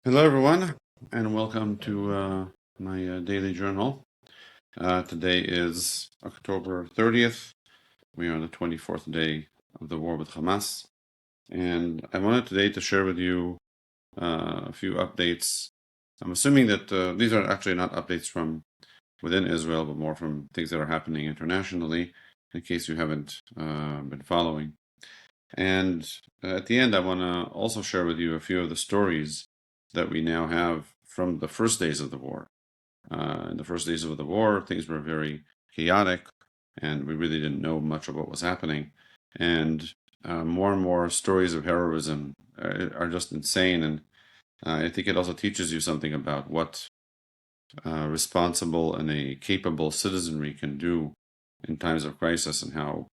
Hello, everyone, and welcome to my daily journal. Today is October 30th. We are on the 24th day of the war with Hamas. And I wanted today to share with you a few updates. I'm assuming that these are actually not updates from within Israel, but more from things that are happening internationally, in case you haven't been following. And at the end, I want to also share with you a few of the stories that we now have from the first days of the war. In the first days of the war, things were very chaotic, and we really didn't know much of what was happening. And more and more stories of heroism are just insane. And I think it also teaches you something about what responsible and a capable citizenry can do in times of crisis, and how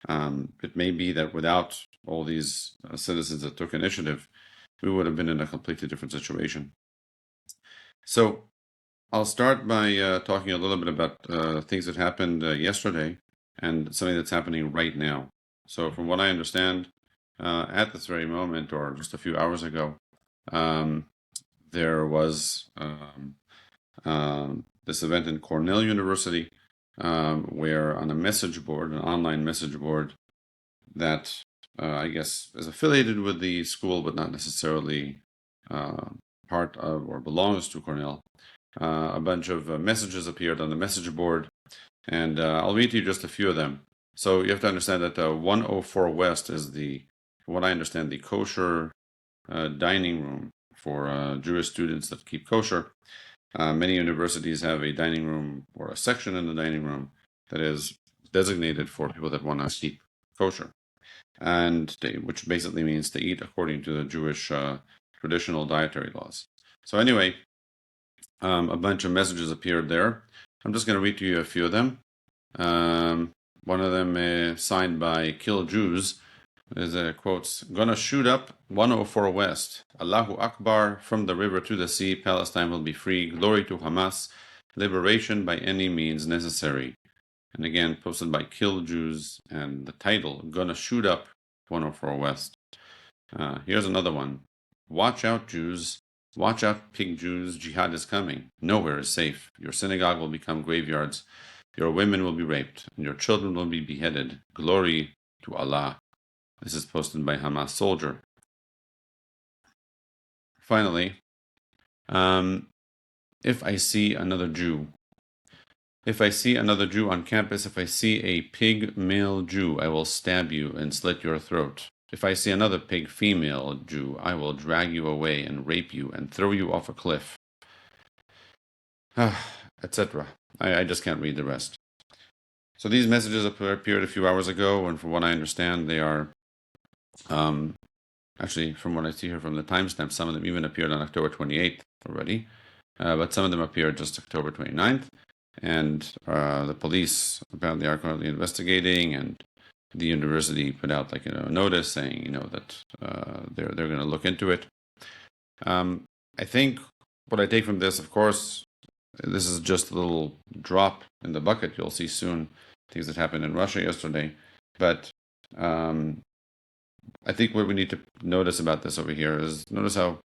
it may be that without all these citizens that took initiative, we would have been in a completely different situation. So I'll start by talking a little bit about things that happened yesterday and something that's happening right now. So from what I understand, at this very moment, or just a few hours ago, um, there was this event in Cornell University, where on a message board, an online message board, that I guess is affiliated with the school, but not necessarily part of or belongs to Cornell. A bunch of messages appeared on the message board, and I'll read to you just a few of them. So you have to understand that 104 West is from what I understand, the kosher dining room for Jewish students that keep kosher. Many universities have a dining room or a section in the dining room that is designated for people that want to keep kosher, and which basically means to eat according to the Jewish traditional dietary laws. So anyway, a bunch of messages appeared there. I'm just going to read to you a few of them. One of them signed by Kill Jews is quotes, "Gonna shoot up 104 West. Allahu Akbar, from the river to the sea, Palestine will be free. Glory to Hamas. Liberation by any means necessary." And again, posted by Kill Jews, and the title, "Gonna shoot up 104 West." Here's another one. "Watch out, Jews. Watch out, pig Jews. Jihad is coming. Nowhere is safe. Your synagogue will become graveyards. Your women will be raped, and your children will be beheaded. Glory to Allah." This is posted by Hamas soldier. Finally, if I see another Jew, if I see another Jew on campus, if I see a pig male Jew, I will stab you and slit your throat. If I see another pig female Jew, I will drag you away and rape you and throw you off a cliff, etc. I just can't read the rest. So these messages appeared a few hours ago, and from what I understand, they are, actually, from what I see here from the timestamp, some of them even appeared on October 28th already, but some of them appeared just October 29th. And the police apparently are currently investigating, and the university put out a notice saying that they're going to look into it. I think what I take from this, of course, this is just a little drop in the bucket. You'll see soon things that happened in Russia yesterday, but I think what we need to notice about this over here is notice how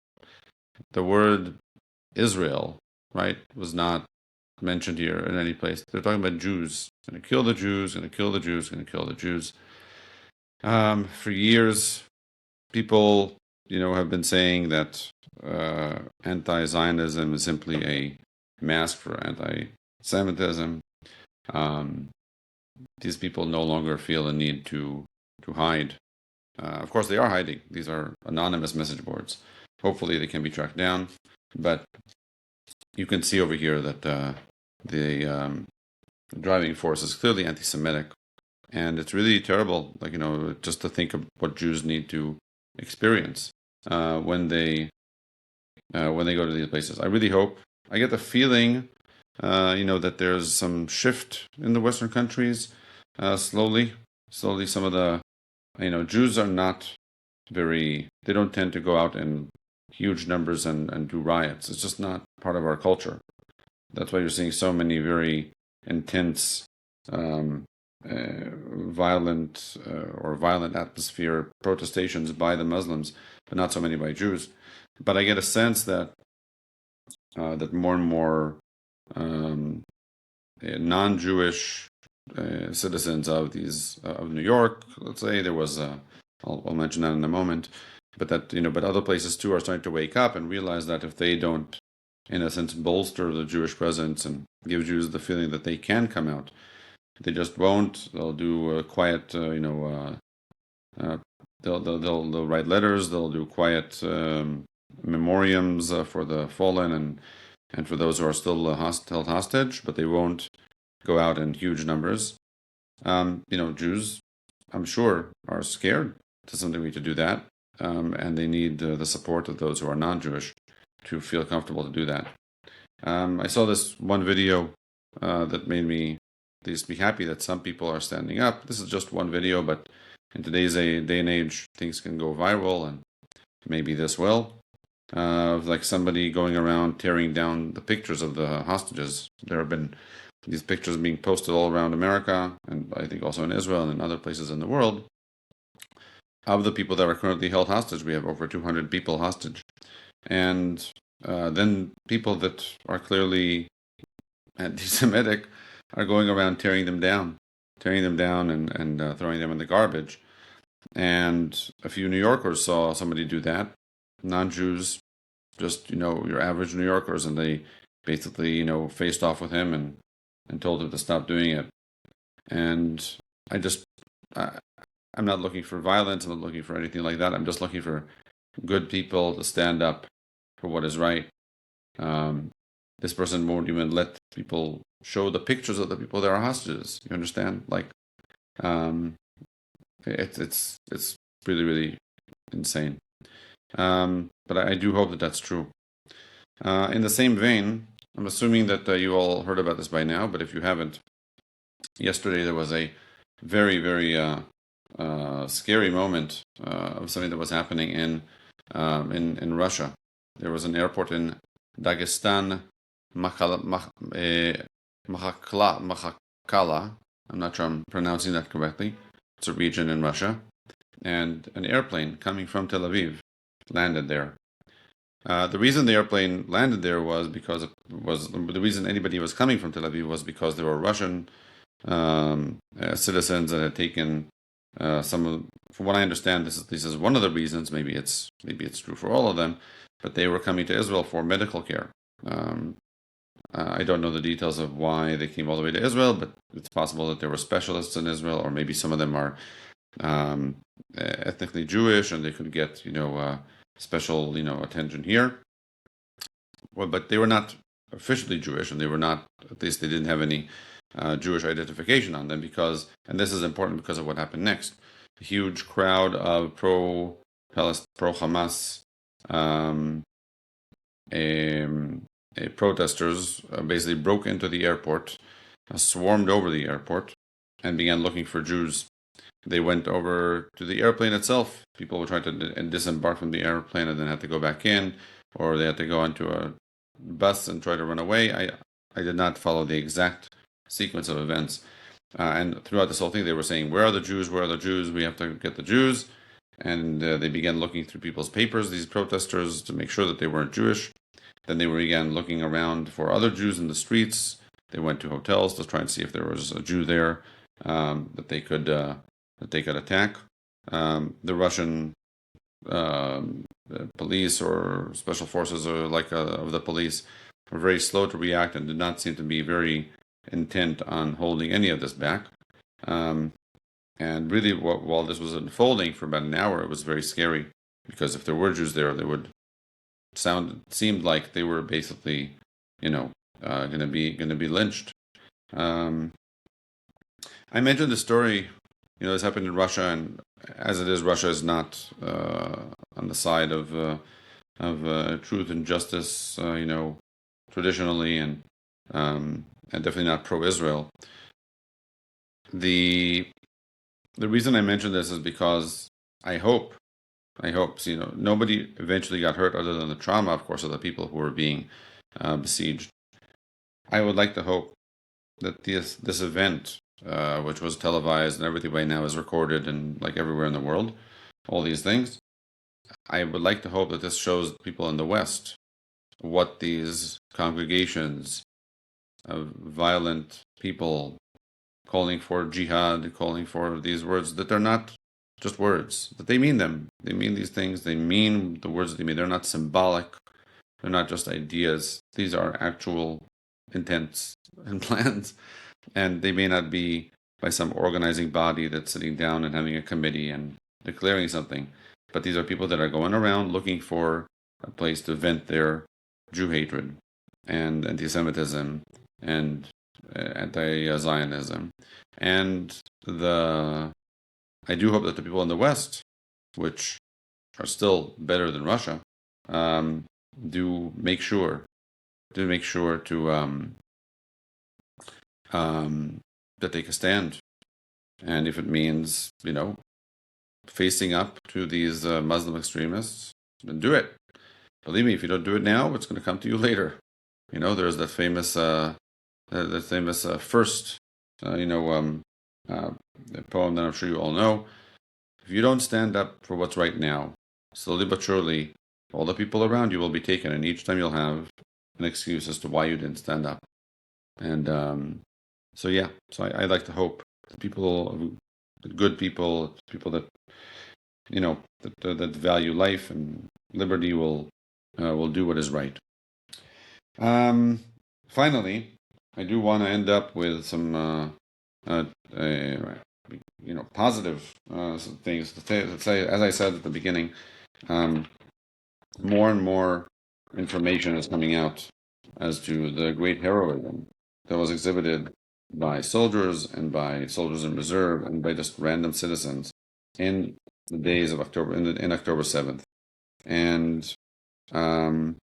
the word Israel, right, was not mentioned here in any place. They're talking about Jews. Going to kill the Jews, going to kill the Jews, going to kill the Jews. For years, people, have been saying that anti-Zionism is simply a mask for anti-Semitism. These people no longer feel a need to hide. Of course, they are hiding. These are anonymous message boards. Hopefully, they can be tracked down. But you can see over here that the driving force is clearly anti-Semitic, and it's really terrible. Just to think of what Jews need to experience when they go to these places. I really hope. I get the feeling, that there's some shift in the Western countries. Slowly, some of the, Jews are not very. They don't tend to go out in huge numbers and do riots. It's just not part of our culture. That's why you're seeing so many very intense violent or violent atmosphere protestations by the Muslims, but not so many by Jews. But I get a sense that that more and more um, non-Jewish citizens of these of New York, let's say, there was I'll mention that in a moment, but that but other places too are starting to wake up and realize that if they don't, in a sense, bolster the Jewish presence and give Jews the feeling that they can come out, they just won't. They'll do quiet, they'll write letters. They'll do quiet memoriams for the fallen and for those who are still held hostage, but they won't go out in huge numbers. Jews, I'm sure, are scared to some degree to do that, and they need the support of those who are non-Jewish to feel comfortable to do that. I saw this one video that made me at least be happy that some people are standing up. This is just one video, but in today's day and age, things can go viral, and maybe this will. Like somebody going around tearing down the pictures of the hostages. There have been these pictures being posted all around America, and I think also in Israel and in other places in the world, of the people that are currently held hostage. We have over 200 people hostage. And then people that are clearly anti-Semitic are going around tearing them down and throwing them in the garbage. And a few New Yorkers saw somebody do that, non-Jews, just, your average New Yorkers, and they basically, faced off with him and told him to stop doing it. And I'm not looking for violence. I'm not looking for anything like that. I'm just looking for good people to stand up for what is right. This person won't even let people show the pictures of the people that are hostages. You understand? Like, it's really, really insane. But I do hope that that's true. In the same vein, I'm assuming that you all heard about this by now, but if you haven't, yesterday there was a very, very scary moment of something that was happening in Russia. There was an airport in Dagestan, Makhachkala. I'm not sure I'm pronouncing that correctly. It's a region in Russia, and an airplane coming from Tel Aviv landed there. The reason the airplane landed there was because the reason anybody was coming from Tel Aviv was because there were Russian citizens that had taken from what I understand, this is one of the reasons. Maybe it's true for all of them, but they were coming to Israel for medical care. I don't know the details of why they came all the way to Israel, but it's possible that there were specialists in Israel, or maybe some of them are ethnically Jewish, and they could get special attention here. Well, but they were not officially Jewish, and they were not. At least they didn't have any Jewish identification on them, and this is important because of what happened next. A huge crowd of pro-Hamas protesters basically broke into the airport, swarmed over the airport, and began looking for Jews. They went over to the airplane itself. People were trying to disembark from the airplane and then had to go back in, or they had to go onto a bus and try to run away. I did not follow the exact sequence of events. And throughout this whole thing, they were saying, "Where are the Jews? Where are the Jews? We have to get the Jews." And they began looking through people's papers, these protesters, to make sure that they weren't Jewish. Then they began looking around for other Jews in the streets. They went to hotels to try and see if there was a Jew there that they could attack. The Russian police or special forces of the police were very slow to react and did not seem to be very intent on holding any of this back. And really, while this was unfolding for about an hour, it was very scary, because if there were Jews there, they would seemed like they were basically, going to be lynched. I mentioned the story. This happened in Russia, and as it is, Russia is not on the side of truth and justice. Traditionally, and definitely not pro-Israel. The reason I mention this is because I hope, nobody eventually got hurt other than the trauma, of course, of the people who were being besieged. I would like to hope that this event which was televised and everything by now is recorded and like everywhere in the world, all these things. I would like to hope that this shows people in the West what these congregations of violent people calling for jihad, calling for these words, that they're not just words, that they mean them. They mean these things. They mean the words that they mean. They're not symbolic. They're not just ideas. These are actual intents and plans. And they may not be by some organizing body that's sitting down and having a committee and declaring something. But these are people that are going around looking for a place to vent their Jew hatred and anti-Semitism and anti-Zionism. And I do hope that the people in the West, which are still better than Russia, do make sure to that take a stand. And if it means, facing up to these Muslim extremists, then do it. Believe me, if you don't do it now, it's going to come to you later. There's that famous first, the poem that I'm sure you all know. If you don't stand up for what's right now, slowly but surely, all the people around you will be taken, and each time you'll have an excuse as to why you didn't stand up. And so I like to hope that people, good people that that value life and liberty will do what is right. Finally, I do want to end up with some positive things to say. As I said at the beginning, more and more information is coming out as to the great heroism that was exhibited by soldiers and by soldiers in reserve and by just random citizens in the days of October, in October 7th. And I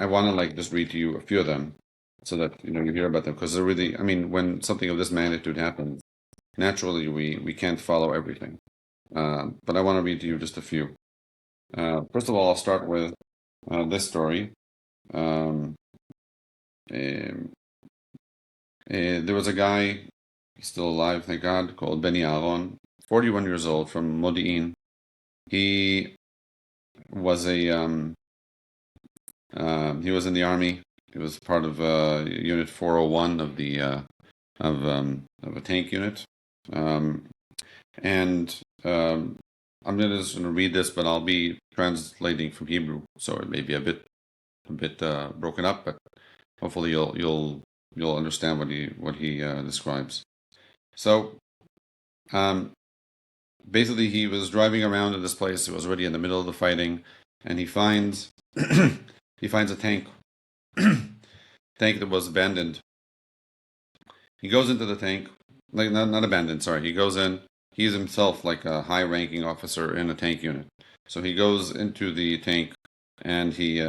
want to just read to you a few of them so that you hear about them, because they're really, when something of this magnitude happens, naturally we can't follow everything. But I want to read to you just a few. First of all, I'll start with this story. There was a guy, he's still alive, thank God, called Benny Aaron, 41 years old, from Modi'in. He was he was in the army. He was part of Unit 401 of the of a tank unit. I'm just going to read this, but I'll be translating from Hebrew, so it may be a bit broken up, but hopefully you'll understand what he describes. So, basically, he was driving around in this place. It was already in the middle of the fighting, and he finds he finds a tank that was abandoned. He goes into the tank, like not abandoned. Sorry, he goes in. He's himself like a high-ranking officer in a tank unit. So he goes into the tank, and he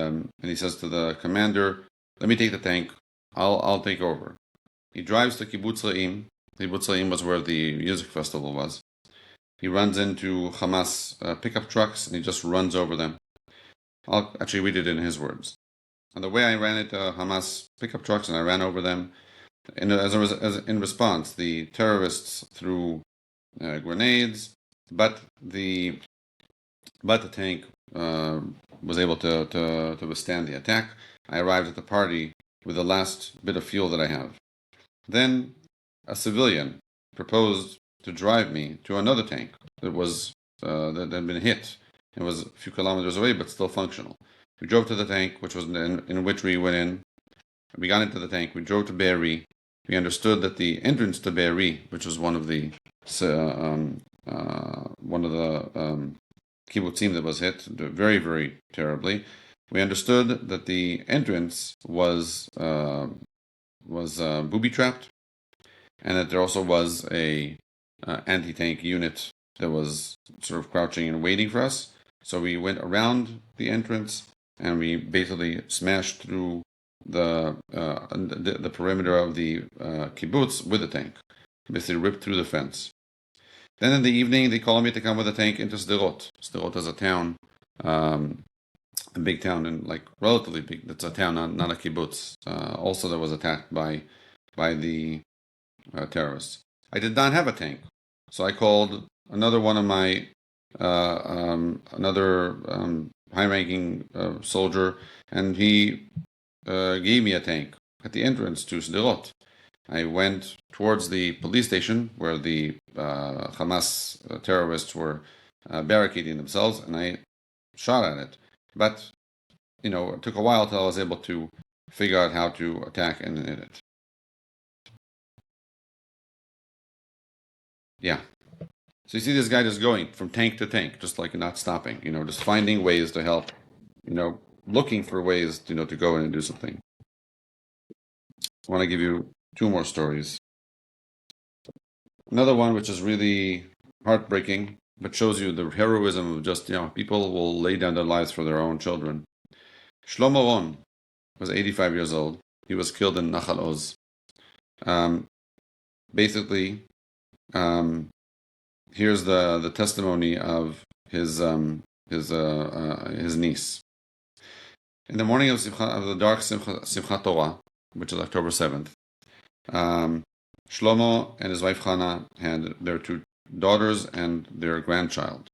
says to the commander, "Let me take the tank. I'll take over." He drives to Kibbutz Re'im. Kibbutz Re'im was where the music festival was. He runs into Hamas pickup trucks, and he just runs over them. I'll actually read it in his words. On the way, I ran into Hamas pickup trucks, and I ran over them. And in response, the terrorists threw grenades, but the tank was able to withstand the attack. I arrived at the party with the last bit of fuel that I have. Then a civilian proposed to drive me to another tank that that had been hit. It was a few kilometers away, but still functional. We drove to the tank, which was in which we went in. We got into the tank. We drove to Be'eri. We understood that the entrance to Be'eri, which was one of the kibbutzim that was hit very, very terribly, we understood that the entrance was booby-trapped, and that there also was a anti-tank unit that was sort of crouching and waiting for us. So we went around the entrance, and we basically smashed through the perimeter of the kibbutz with the tank. Basically ripped through the fence. Then in the evening, they called me to come with a tank into Sderot. Sderot is a town, a big town, and relatively big. It's a town, not a kibbutz. Also, that was attacked by the terrorists. I did not have a tank, so I called another one of my another high-ranking soldier, and he gave me a tank at the entrance to Sderot. I went towards the police station where the Hamas terrorists were barricading themselves, and I shot at it. But it took a while till I was able to figure out how to attack and hit it. Yeah. So you see this guy just going from tank to tank, just like not stopping, just finding ways to help, looking for ways, to go in and do something. I want to give you two more stories. Another one which is really heartbreaking, but shows you the heroism of just, people will lay down their lives for their own children. Shlomo Ron was 85 years old. He was killed in Nachal Oz. Basically, here's the testimony of his niece. In the morning of the dark Simchat Torah, which is October 7th, Shlomo and his wife Chana had their two daughters and their grandchild.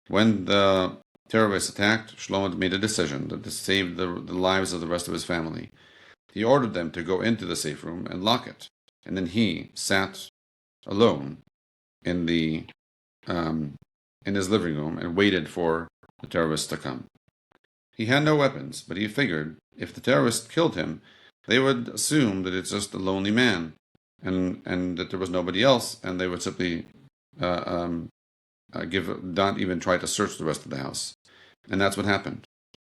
When the terrorists attacked, Shlomo made a decision to save the lives of the rest of his family. He ordered them to go into the safe room and lock it, and then he sat alone in his living room and waited for the terrorists to come. He had no weapons, but he figured if the terrorists killed him, they would assume that it's just a lonely man, and that there was nobody else, and they would simply not even try to search the rest of the house. And that's what happened.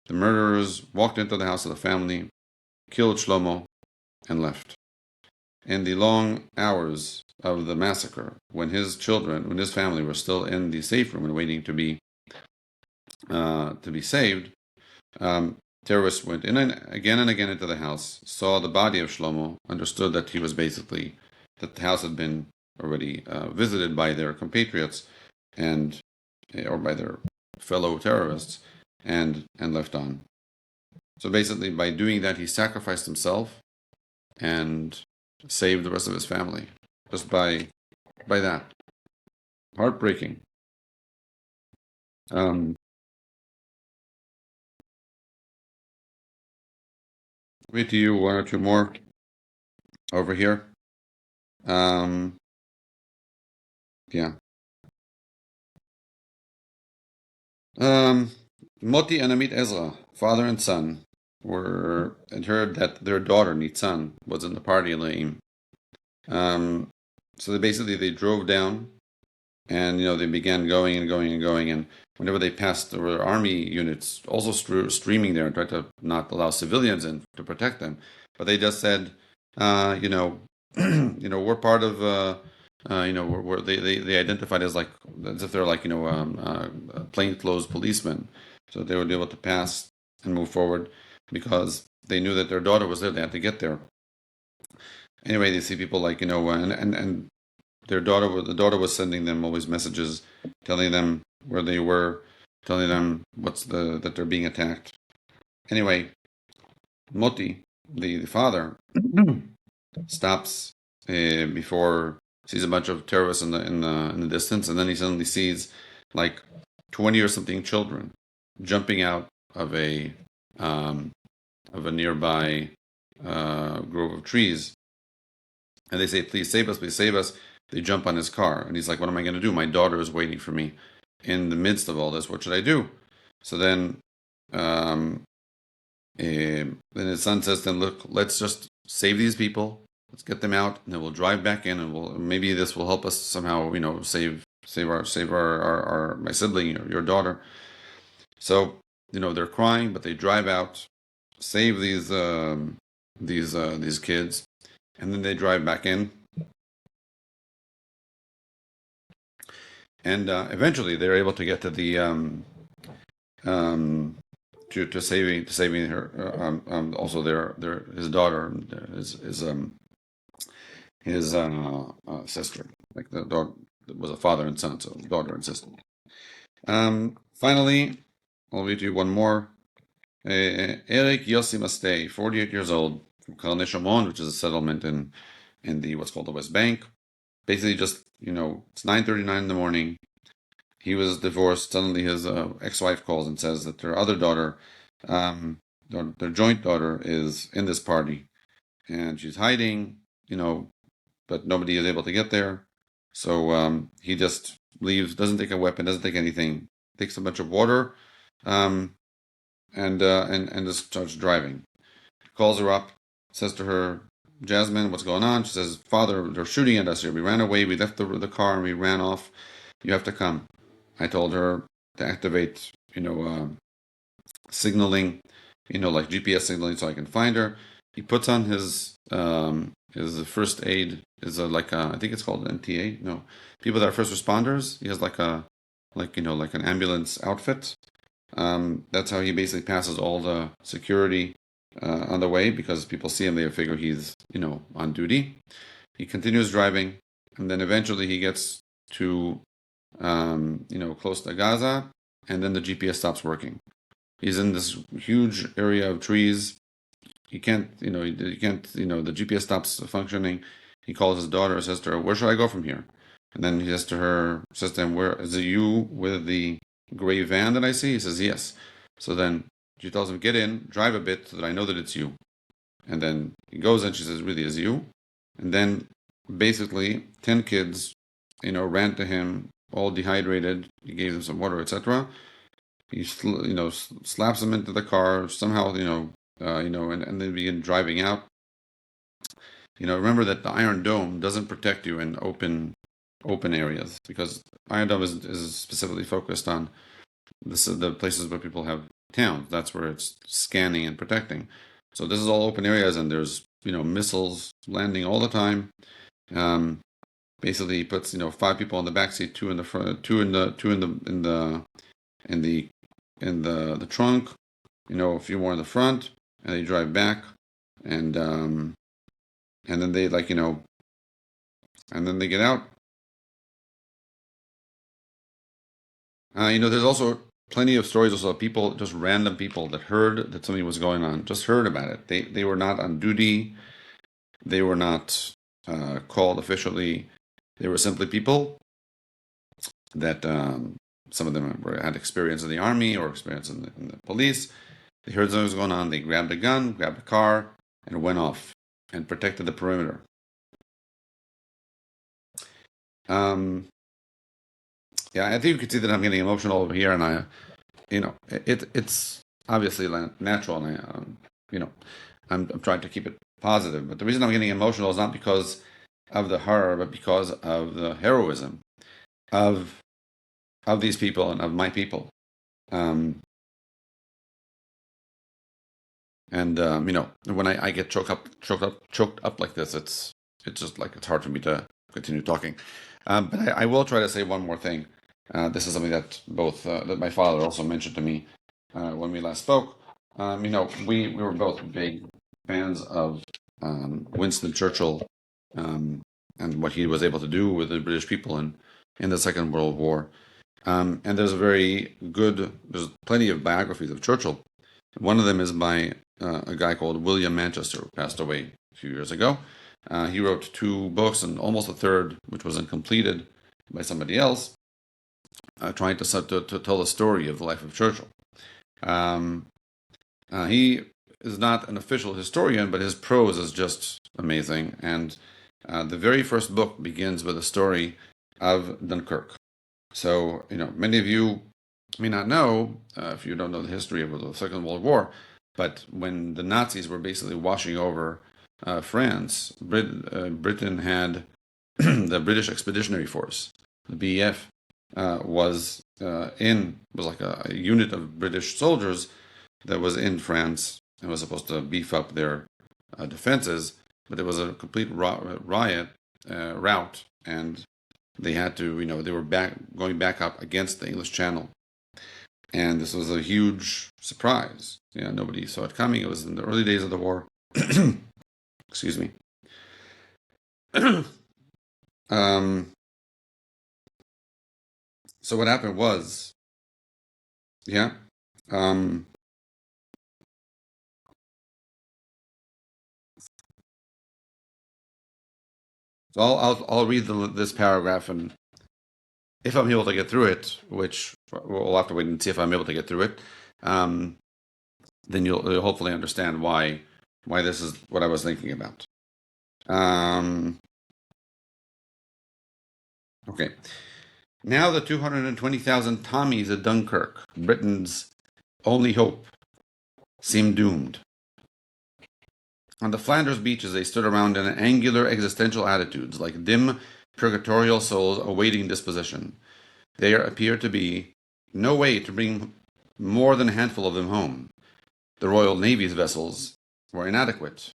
The murderers walked into the house of the family, killed Shlomo, and left. In the long hours of the massacre, when his family were still in the safe room and waiting to be saved, terrorists went in and again into the house, saw the body of Shlomo, understood that that the house had been already visited by their compatriots or by their fellow terrorists, and left on. So basically, by doing that, he sacrificed himself and saved the rest of his family just by that. Heartbreaking. Read to you one or two more over here. Yeah. Moti and Amit Ezra, father and son, had heard that their daughter Nitzan was in the party in Leim. So they drove down, and they began going and going and going, and whenever they passed, there were army units also streaming there and tried to not allow civilians in to protect them. But they just said, we're part of, they identified as if they're plainclothes policemen, so they would be able to pass and move forward because they knew that their daughter was there. They had to get there. Anyway, they see people and the daughter was sending them always messages, telling them where they were, telling them that they're being attacked. Anyway, Moti, the father, stops before sees a bunch of terrorists in the distance, and then he suddenly sees 20 or something children jumping out of a nearby grove of trees, and they say, "Please save us! Please save us!" They jump on his car, and he's like, "What am I going to do? My daughter is waiting for me in the midst of all this. What should I do?" So then his son says to him, "Look, let's just save these people. Let's get them out, and then we'll drive back in, and maybe this will help us somehow, save our my sibling, your daughter." So they're crying, but they drive out, save these kids, and then they drive back in. And eventually, they're able to get to the to saving her. Also, his daughter, his sister. The daughter was a father and son, so daughter and sister. Finally, I'll read you one more. Eric Yossi Mastei, 48 years old, from Karne Shomron, which is a settlement in in the what's called the West Bank. Basically, just it's 9:39 in the morning. He was divorced. Suddenly, his ex-wife calls and says that their other daughter, their joint daughter, is in this party, and she's hiding. But nobody is able to get there. So he just leaves, doesn't take a weapon, doesn't take anything, takes a bunch of water, um, and just starts driving. Calls her up, says to her, Jasmine, what's going on? She says, Father, they're shooting at us here. We ran away, we left the car, and we ran off. You have to come. I told her to activate, signaling, like GPS signaling, so I can find her. He puts on his first aid is I think it's called NTA. No, people that are first responders. He has like an ambulance outfit. That's how he basically passes all the security on the way, because people see him, they figure he's on duty. He continues driving, and then eventually he gets to close to Gaza, and then the GPS stops working. He's in this huge area of trees. He can't, the GPS stops functioning. He calls his daughter, says to her, "Where should I go from here?" And then he says to him, "Where is it? You with the gray van that I see?" He says, "Yes." So then she tells him, "Get in, drive a bit, so that I know that it's you." And then he goes and she says, "Really, is you?" And then basically 10 kids, ran to him, all dehydrated. He gave them some water, etc. He, slaps them into the car somehow, and they begin driving out. Remember that the Iron Dome doesn't protect you in open areas, because Iron Dome is specifically focused on the places where people have towns. That's where it's scanning and protecting. So this is all open areas, and there's missiles landing all the time. Basically, he puts 5 people in the back seat, 2 in the front, 2 in the trunk, a few more in the front, and they drive back, and then they and then they get out. There's also plenty of stories also of people, just random people that heard that something was going on, just heard about it. They were not on duty, they were not called officially. They were simply people that some of them had experience in the army or experience in the police. They heard something was going on. They grabbed a gun, grabbed a car, and went off and protected the perimeter. Yeah, I think you can see that I'm getting emotional over here, and it's obviously natural, and I'm trying to keep it positive. But the reason I'm getting emotional is not because of the horror, but because of the heroism of these people and of my people. Um, when I get choked up like this, it's just like it's hard for me to continue talking. But I will try to say one more thing. This is something that that my father also mentioned to me when we last spoke. We were both big fans of Winston Churchill, and what he was able to do with the British people in the Second World War. And there's plenty of biographies of Churchill. One of them is by a guy called William Manchester, who passed away a few years ago. He wrote 2 books, and almost a third, which was uncompleted by somebody else, trying to tell the story of the life of Churchill. He is not an official historian, but his prose is just amazing. And the very first book begins with a story of Dunkirk. So, many of you may not know, if you don't know the history of the Second World War, but when the Nazis were basically washing over France, Britain had the British Expeditionary Force, the BEF, was like a unit of British soldiers that was in France and was supposed to beef up their defenses, but it was a complete rout, and they had to, they were going back up against the English Channel. And this was a huge surprise. Nobody saw it coming. It was in the early days of the war. Excuse me. So what happened was, yeah, um, So I'll read this paragraph, and if I'm able to get through it, which we'll have to wait and see if I'm able to get through it, um, then you'll hopefully understand why this is what I was thinking about. Okay. Now the 220,000 Tommies at Dunkirk, Britain's only hope, seemed doomed. On the Flanders beaches, they stood around in angular existential attitudes, like dim, purgatorial souls awaiting disposition. There appeared to be no way to bring more than a handful of them home. The Royal Navy's vessels were inadequate.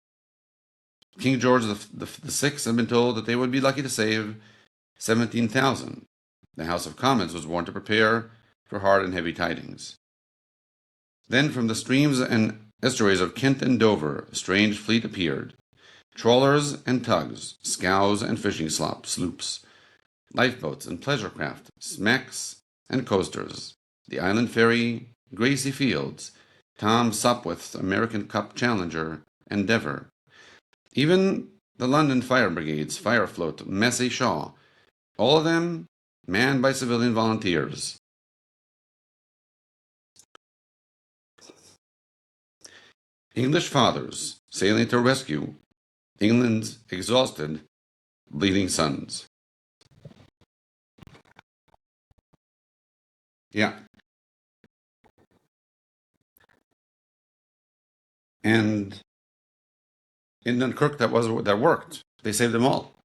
King George VI had been told that they would be lucky to save 17,000. The House of Commons was warned to prepare for hard and heavy tidings. Then from the streams and estuaries of Kent and Dover, a strange fleet appeared. Trawlers and tugs, scows and fishing sloops, lifeboats and pleasure craft, smacks and coasters, the Island Ferry, Gracie Fields, Tom Sopwith's American Cup Challenger, Endeavour. Even the London Fire Brigades, Firefloat, Messy Shaw, all of them manned by civilian volunteers. English fathers sailing to rescue England's exhausted, bleeding sons. Yeah. And in Dunkirk, that worked. They saved them all.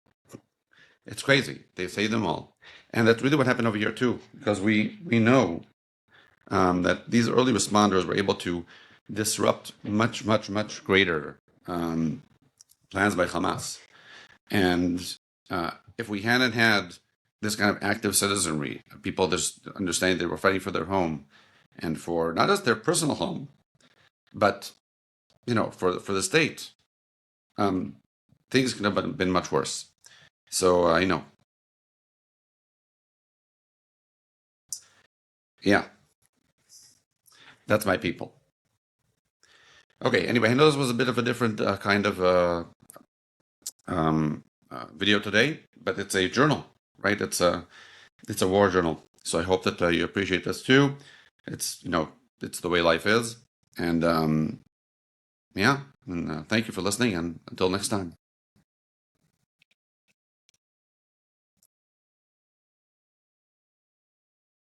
It's crazy. They saved them all. And that's really what happened over here too, because we know that these early responders were able to disrupt much greater plans by Hamas. And if we hadn't had this kind of active citizenry, people just understanding they were fighting for their home and for not just their personal home, but for the state, things could have been much worse. So yeah, that's my people. Okay. Anyway, I know this was a bit of a different kind of video today, but it's a journal, right? It's a war journal. So I hope that you appreciate this too. It's it's the way life is, and yeah. And thank you for listening, and until next time.